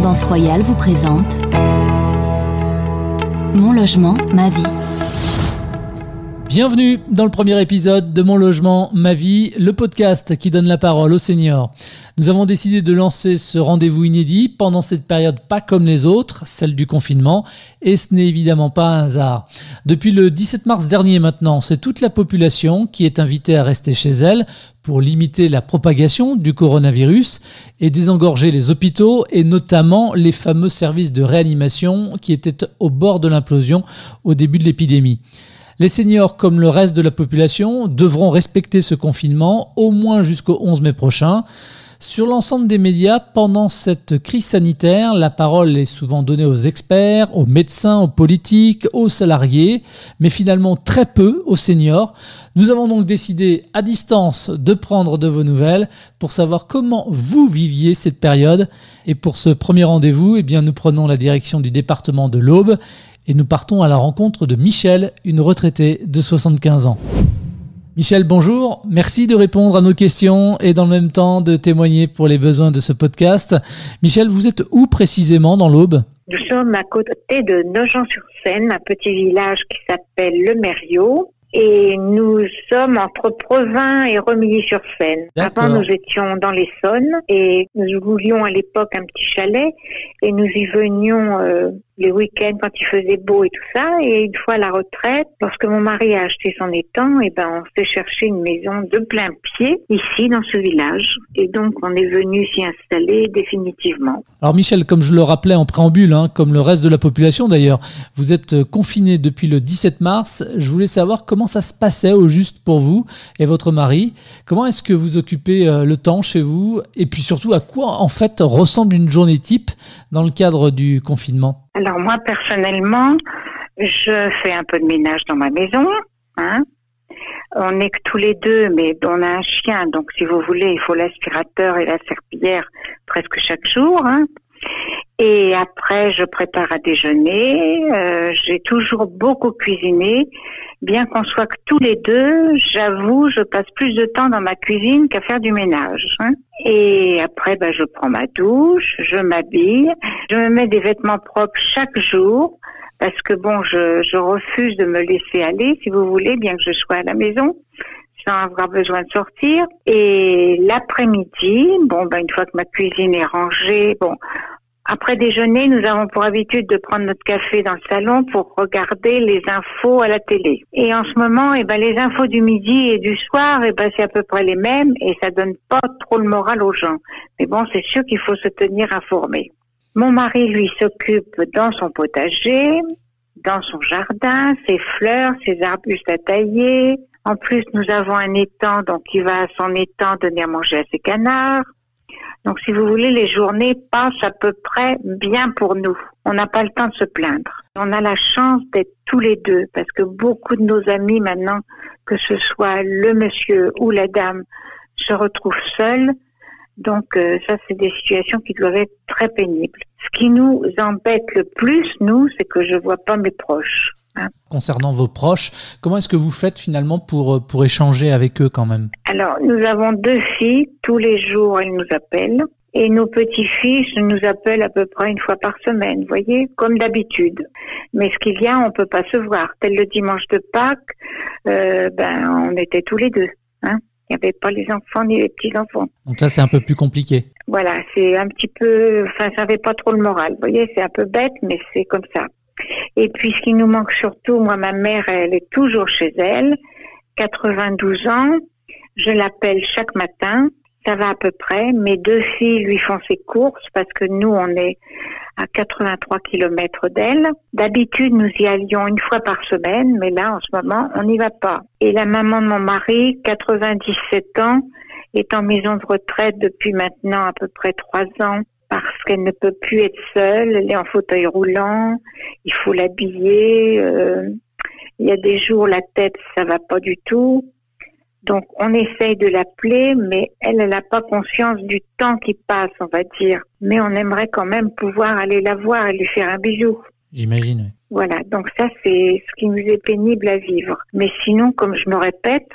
Tendance Royale vous présente Mon logement, ma vie. Bienvenue dans le premier épisode de Mon logement, ma vie, le podcast qui donne la parole aux seniors. Nous avons décidé de lancer ce rendez-vous inédit pendant cette période pas comme les autres, celle du confinement, et ce n'est évidemment pas un hasard. Depuis le 17 mars dernier maintenant, c'est toute la population qui est invitée à rester chez elle pour limiter la propagation du coronavirus et désengorger les hôpitaux et notamment les fameux services de réanimation qui étaient au bord de l'implosion au début de l'épidémie. Les seniors, comme le reste de la population, devront respecter ce confinement au moins jusqu'au 11 mai prochain. Sur l'ensemble des médias, pendant cette crise sanitaire, la parole est souvent donnée aux experts, aux médecins, aux politiques, aux salariés, mais finalement très peu aux seniors. Nous avons donc décidé à distance de prendre de vos nouvelles pour savoir comment vous viviez cette période. Et pour ce premier rendez-vous, nous prenons la direction du département de l'Aube et nous partons à la rencontre de Michel, une retraitée de 75 ans. Michel, bonjour. Merci de répondre à nos questions et dans le même temps de témoigner pour les besoins de ce podcast. Michel, vous êtes où précisément dans l'Aube ? Nous sommes à côté de Nogent-sur-Seine, un petit village qui s'appelle Le Mériot. Et nous sommes entre Provins et Remilly-sur-Seine. D'accord. Avant, nous étions dans l'Essonne et nous voulions à l'époque un petit chalet et nous y venions les week-ends quand il faisait beau et tout ça. Et une fois à la retraite, lorsque mon mari a acheté son étang, on s'est cherché une maison de plein pied ici dans ce village. Et donc, on est venu s'y installer définitivement. Alors Michel, comme je le rappelais en préambule, comme le reste de la population d'ailleurs, vous êtes confiné depuis le 17 mars. Je voulais savoir comment ça se passait au juste pour vous et votre mari. Comment est-ce que vous occupez le temps chez vous? Et puis surtout, à quoi en fait ressemble une journée type dans le cadre du confinement? Alors moi, personnellement, je fais un peu de ménage dans ma maison. On n'est que tous les deux, mais on a un chien, donc si vous voulez, il faut l'aspirateur et la serpillière presque chaque jour. Et après, je prépare à déjeuner. J'ai toujours beaucoup cuisiné. Bien qu'on soit que tous les deux, j'avoue, je passe plus de temps dans ma cuisine qu'à faire du ménage. Et après, je prends ma douche, je m'habille, je me mets des vêtements propres chaque jour. Parce que je refuse de me laisser aller, si vous voulez, bien que je sois à la maison, sans avoir besoin de sortir. Et l'après-midi, une fois que ma cuisine est rangée, après déjeuner, nous avons pour habitude de prendre notre café dans le salon pour regarder les infos à la télé. Et en ce moment, les infos du midi et du soir, c'est à peu près les mêmes et ça donne pas trop le moral aux gens. Mais c'est sûr qu'il faut se tenir informé. Mon mari, lui, s'occupe dans son potager, dans son jardin, ses fleurs, ses arbustes à tailler. En plus, nous avons un étang, donc il va à son étang donner à manger à ses canards. Donc, si vous voulez, les journées passent à peu près bien pour nous. On n'a pas le temps de se plaindre. On a la chance d'être tous les deux, parce que beaucoup de nos amis maintenant, que ce soit le monsieur ou la dame, se retrouvent seuls. Donc ça, c'est des situations qui doivent être très pénibles. Ce qui nous embête le plus, nous, c'est que je vois pas mes proches. Concernant vos proches, comment est-ce que vous faites finalement pour échanger avec eux quand même? Alors, nous avons 2 filles. Tous les jours, elles nous appellent. Et nos petits-fils nous appellent à peu près une fois par semaine, vous voyez, comme d'habitude. Mais ce qu'il y a, on peut pas se voir. Tel le dimanche de Pâques, on était tous les deux, Il n'y avait pas les enfants ni les petits-enfants. Donc là, c'est un peu plus compliqué. Voilà, c'est un petit peu... ça n'avait pas trop le moral. Vous voyez, c'est un peu bête, mais c'est comme ça. Et puis, ce qui nous manque surtout, moi, ma mère, elle est toujours chez elle, 92 ans. Je l'appelle chaque matin. Ça va à peu près. Mes 2 filles lui font ses courses parce que nous, on est à 83 kilomètres d'elle. D'habitude, nous y allions une fois par semaine, mais là, en ce moment, on n'y va pas. Et la maman de mon mari, 97 ans, est en maison de retraite depuis maintenant à peu près 3 ans parce qu'elle ne peut plus être seule. Elle est en fauteuil roulant. Il faut l'habiller. Il y a des jours, la tête, ça va pas du tout. Donc, on essaye de l'appeler, mais elle n'a pas conscience du temps qui passe, on va dire. Mais on aimerait quand même pouvoir aller la voir et lui faire un bisou. J'imagine, oui. Voilà, donc ça, c'est ce qui nous est pénible à vivre. Mais sinon, comme je me répète,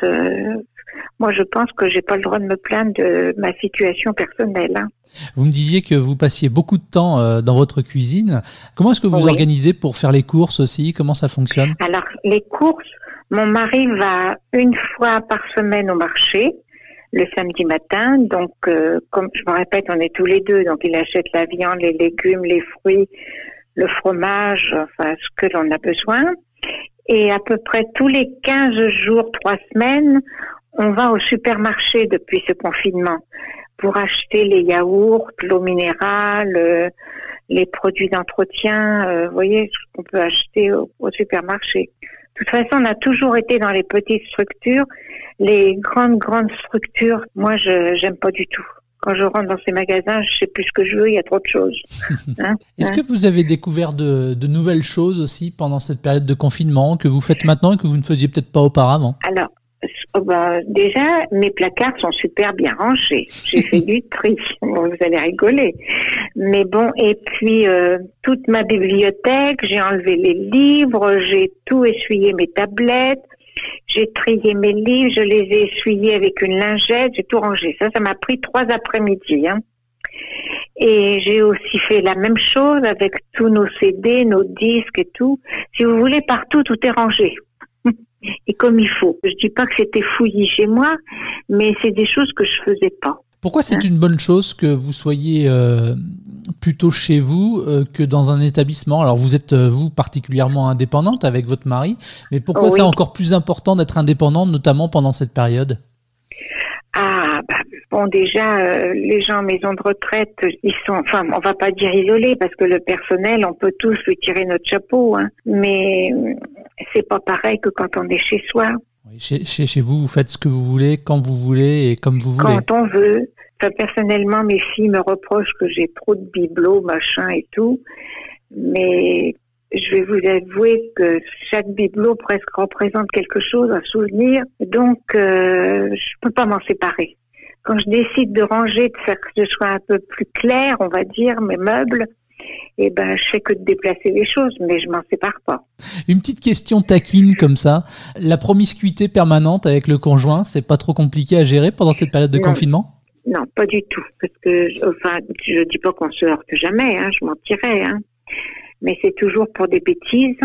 moi je pense que j'ai pas le droit de me plaindre de ma situation personnelle. Hein. Vous me disiez que vous passiez beaucoup de temps dans votre cuisine. Comment est-ce que vous organisez pour faire les courses aussi? Comment ça fonctionne? Alors, les courses, mon mari va une fois par semaine au marché, le samedi matin. Donc, comme je me répète, on est tous les deux. Donc, il achète la viande, les légumes, les fruits, le fromage, enfin, ce que l'on a besoin. Et à peu près tous les 15 jours, 3 semaines, on va au supermarché depuis ce confinement pour acheter les yaourts, l'eau minérale, les produits d'entretien, vous voyez, ce qu'on peut acheter au supermarché. De toute façon, on a toujours été dans les petites structures. Les grandes structures, moi, j'aime pas du tout. Quand je rentre dans ces magasins, je sais plus ce que je veux, il y a trop de choses. Hein? Est-ce que vous avez découvert de nouvelles choses aussi pendant cette période de confinement que vous faites maintenant et que vous ne faisiez peut-être pas auparavant? Alors, déjà, mes placards sont super bien rangés. J'ai fait du tri. Bon, vous allez rigoler. Mais bon, et puis, toute ma bibliothèque, j'ai enlevé les livres, j'ai tout essuyé mes tablettes. J'ai trié mes livres, je les ai essuyés avec une lingette, j'ai tout rangé. Ça m'a pris 3 après-midi. Hein. Et j'ai aussi fait la même chose avec tous nos CD, nos disques et tout. Si vous voulez, partout, tout est rangé. Et comme il faut. Je dis pas que c'était fouillis chez moi, mais c'est des choses que je faisais pas. Pourquoi c'est une bonne chose que vous soyez plutôt chez vous que dans un établissement? Alors vous êtes, vous, particulièrement indépendante avec votre mari, mais pourquoi c'est encore plus important d'être indépendante, notamment pendant cette période? Ah, bon, déjà, les gens en maison de retraite, ils sont, enfin, on va pas dire isolés, parce que le personnel, on peut tous lui tirer notre chapeau, hein, mais c'est pas pareil que quand on est chez soi. Oui, chez vous, vous faites ce que vous voulez, quand vous voulez et comme vous voulez. Quand on veut. Enfin, personnellement, mes filles me reprochent que j'ai trop de bibelots, machin et tout. Mais je vais vous avouer que chaque bibelot presque représente quelque chose, un souvenir. Donc, je peux pas m'en séparer. Quand je décide de ranger, de faire que ce soit un peu plus clair, on va dire, mes meubles, eh ben, je fais que de déplacer les choses, mais je m'en sépare pas. Une petite question taquine comme ça. La promiscuité permanente avec le conjoint, c'est pas trop compliqué à gérer pendant cette période de confinement? Non, pas du tout. Parce que, enfin, je dis pas qu'on se heurte jamais, hein, je mentirais, hein. Mais c'est toujours pour des bêtises.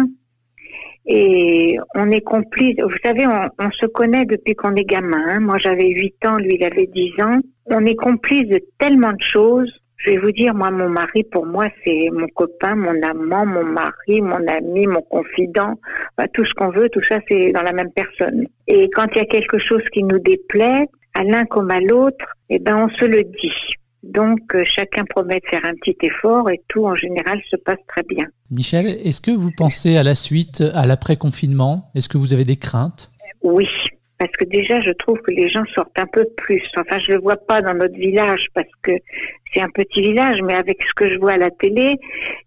Et on est complices. Vous savez, on se connaît depuis qu'on est gamin. Hein. Moi, j'avais 8 ans, lui, il avait 10 ans. On est complices de tellement de choses. Je vais vous dire, moi, mon mari, pour moi, c'est mon copain, mon amant, mon mari, mon ami, mon confident. Enfin, tout ce qu'on veut, tout ça, c'est dans la même personne. Et quand il y a quelque chose qui nous déplaît, à l'un comme à l'autre, eh ben, on se le dit. Donc, chacun promet de faire un petit effort et tout, en général, se passe très bien. Michel, est-ce que vous pensez à la suite, à l'après-confinement? Est-ce que vous avez des craintes? Oui, parce que déjà, je trouve que les gens sortent un peu plus. Enfin, je le vois pas dans notre village parce que c'est un petit village, mais avec ce que je vois à la télé,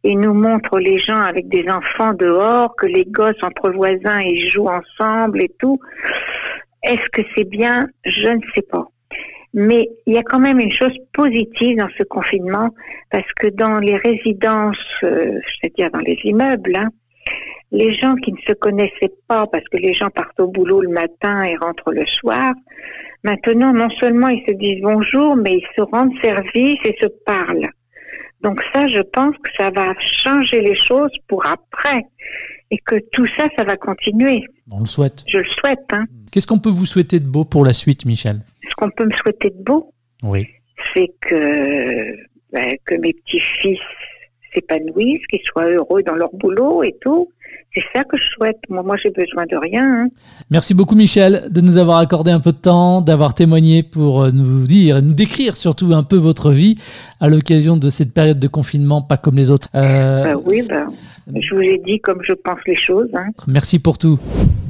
ils nous montrent les gens avec des enfants dehors, que les gosses entre voisins, ils jouent ensemble et tout. Est-ce que c'est bien? Je ne sais pas. Mais il y a quand même une chose positive dans ce confinement, parce que dans les résidences, c'est-à-dire dans les immeubles, hein, les gens qui ne se connaissaient pas, parce que les gens partent au boulot le matin et rentrent le soir, maintenant, non seulement ils se disent bonjour, mais ils se rendent service et se parlent. Donc ça, je pense que ça va changer les choses pour après. Et que tout ça, ça va continuer. On le souhaite. Je le souhaite. Hein. Qu'est-ce qu'on peut vous souhaiter de beau pour la suite, Michel? Ce qu'on peut me souhaiter de beau, oui, c'est que mes petits-fils s'épanouissent, qu'ils soient heureux dans leur boulot et tout. C'est ça que je souhaite. Moi, j'ai besoin de rien. Hein. Merci beaucoup, Michel, de nous avoir accordé un peu de temps, d'avoir témoigné pour nous dire, nous décrire surtout un peu votre vie à l'occasion de cette période de confinement, pas comme les autres. Oui, je vous ai dit comme je pense les choses. Hein. Merci pour tout.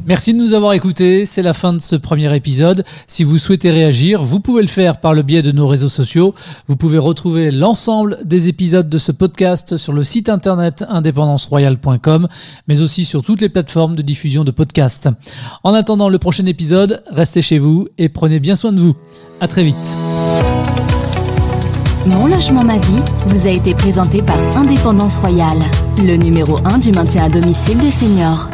Merci de nous avoir écoutés, c'est la fin de ce premier épisode. Si vous souhaitez réagir, vous pouvez le faire par le biais de nos réseaux sociaux. Vous pouvez retrouver l'ensemble des épisodes de ce podcast sur le site internet independanceroyale.com, mais aussi sur toutes les plateformes de diffusion de podcasts. En attendant le prochain épisode, restez chez vous et prenez bien soin de vous. À très vite. Mon logement ma vie vous a été présenté par Indépendance Royale, le numéro 1 du maintien à domicile des seniors.